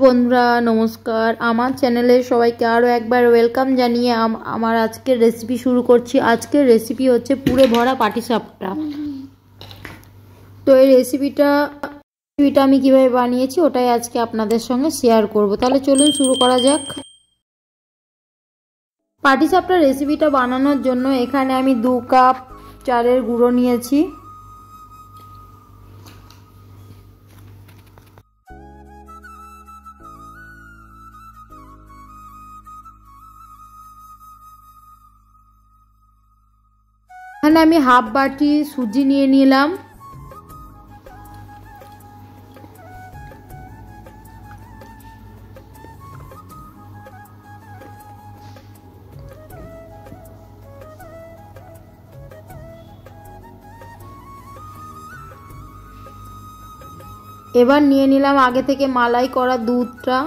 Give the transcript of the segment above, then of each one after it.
বন্ধুরা নমস্কার, আমার চ্যানেলে সবাইকে আরও একবার ওয়েলকাম জানিয়ে আমার আজকের রেসিপি শুরু করছি। আজকের রেসিপি হচ্ছে পুরে ভরা পাটিসাপটা। তো এই রেসিপিটা আমি কিভাবে বানিয়েছি ওটাই আজকে আপনাদের সঙ্গে শেয়ার করব। তাহলে চলুন শুরু করা যাক। পাটিসাপটা রেসিপিটা বানানোর জন্য এখানে আমি 2 কাপ চালের গুঁড়ো নিয়েছি। এখানে আমি হাফ বাটি সুজি নিয়ে নিলাম। এবার নিয়ে নিলাম আগে থেকে মালাই করা দুধটা।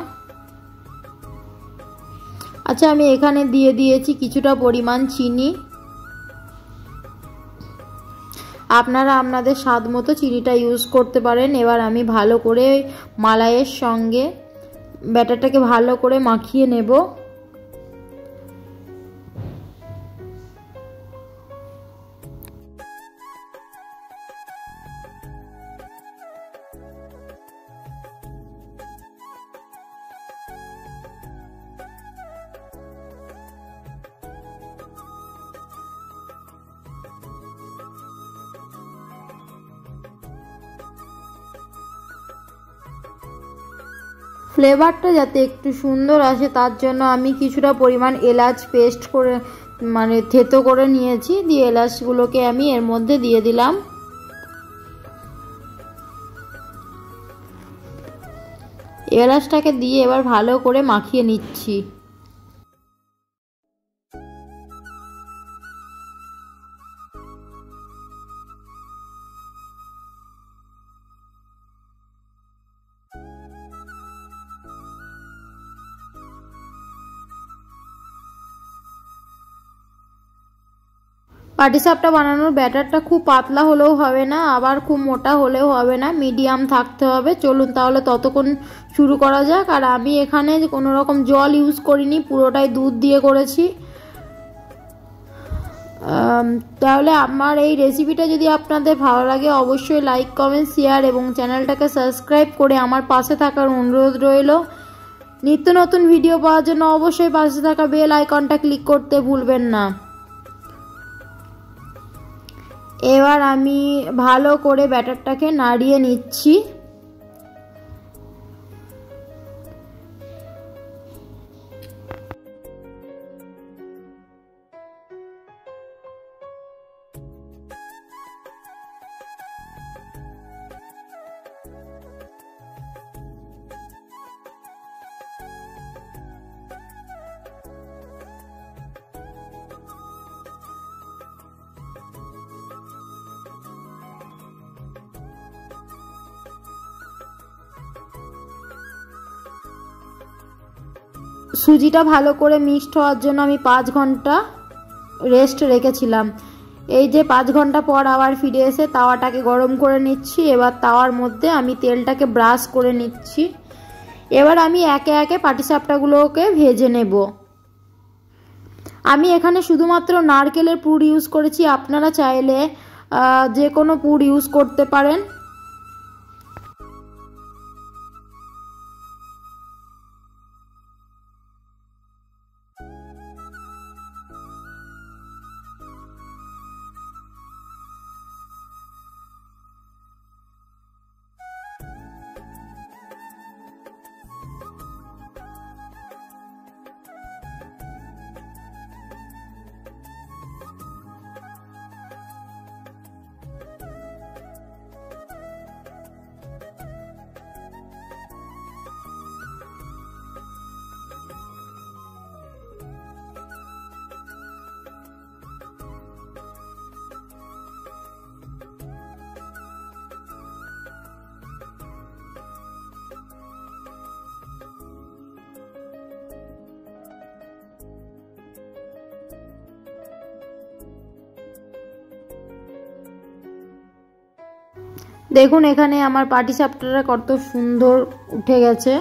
আচ্ছা, আমি এখানে দিয়ে দিয়েছি কিছুটা পরিমাণ চিনি। আপনারা আপনাদের স্বাদ মতো চিনিটা ইউজ করতে পারেন। এবার আমি ভালো করে মালাইয়ের সঙ্গে ব্যাটারটাকে ভালো করে মাখিয়ে নেব। ফ্লেভারটা যাতে একটু সুন্দর আসে তার জন্য আমি কিছুটা পরিমাণ এলাচ পেস্ট করে থেতো করে নিয়েছি। দিয়ে এলাচগুলোকে আমি এর মধ্যে দিয়ে দিলাম। এলাচটাকে দিয়ে এবার ভালো করে মাখিয়ে নিচ্ছি। পাটিসাপটা বানানোর ব্যাটারটা খুব পাতলা হলেও হবে না, আবার খুব মোটা হলেও হবে না, মিডিয়াম থাকতে হবে। চলুন তাহলে ততক্ষণ শুরু করা যাক। আর আমি এখানে কোনো রকম জল ইউজ করিনি, পুরোটাই দুধ দিয়ে করেছি। তাহলে আমার এই রেসিপিটা যদি আপনাদের ভালো লাগে অবশ্যই লাইক কমেন্ট শেয়ার এবং চ্যানেলটাকে সাবস্ক্রাইব করে আমার পাশে থাকার অনুরোধ রইল। নিত্য নতুন ভিডিও পাওয়ার জন্য অবশ্যই পাশে থাকা বেল আইকনটা ক্লিক করতে ভুলবেন না। এবার আমি ভালো করে ব্যাটারটাকে নাড়িয়ে নিচ্ছি। সুজিটা ভালো করে মিক্সড হওয়ার জন্য আমি 5 ঘন্টা রেস্ট রেখেছিলাম। এই যে 5 ঘন্টা পর আবার ফিরে এসে তাওয়াটাকে গরম করে নিচ্ছি। এবার তাওয়ার মধ্যে আমি তেলটাকে ব্রাশ করে নিচ্ছি। এবার আমি একে একে পাটিসাপটাগুলোকে ভেজে নেব। আমি এখানে শুধুমাত্র নারকেলের পুর ইউজ করেছি, আপনারা চাইলে যে কোনো পুর ইউজ করতে পারেন। দেখুন এখানে আমার পাটিসাপটাটা কত সুন্দর উঠে গেছে।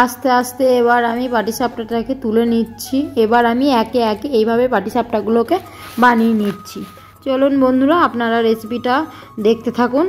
আস্তে আস্তে এবার আমি পাটিসাপটাটাকে তুলে নিচ্ছি। এবার আমি একে একে এইভাবে পাটিসাপটাগুলোকে বানিয়ে নিচ্ছি। চলুন বন্ধুরা, আপনারা রেসিপিটা দেখতে থাকুন।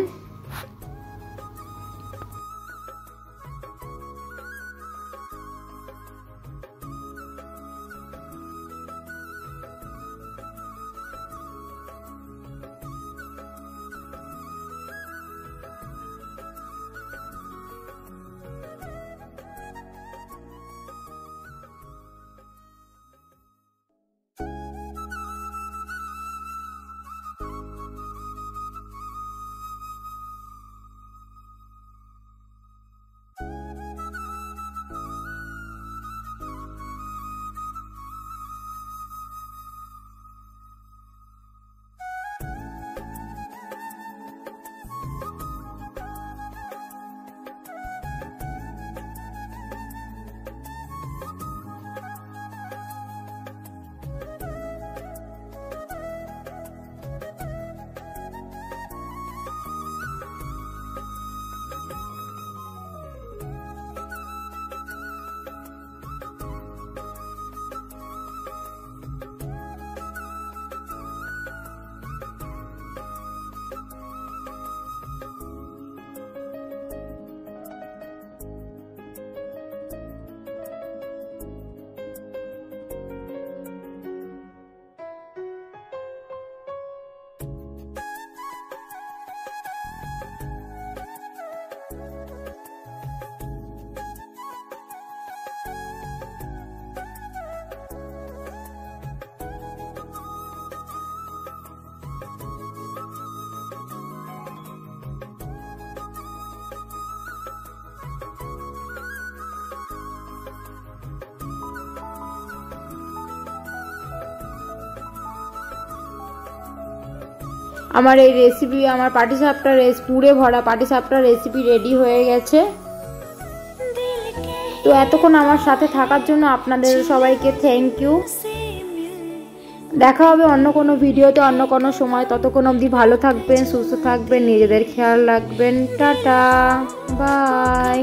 আমার এই রেসিপি, আমার পাটিসাপটা পুরে ভরা পাটিসাপটা রেসিপি রেডি হয়ে গেছে। তো এতক্ষণ আমার সাথে থাকার জন্য আপনাদের সবাইকে থ্যাংক ইউ। দেখা হবে অন্য কোনো ভিডিওতে, অন্য কোনো সময়। ততক্ষণ অবধি ভালো থাকবেন, সুস্থ থাকবেন, নিজেদের খেয়াল রাখবেন। Tata, by.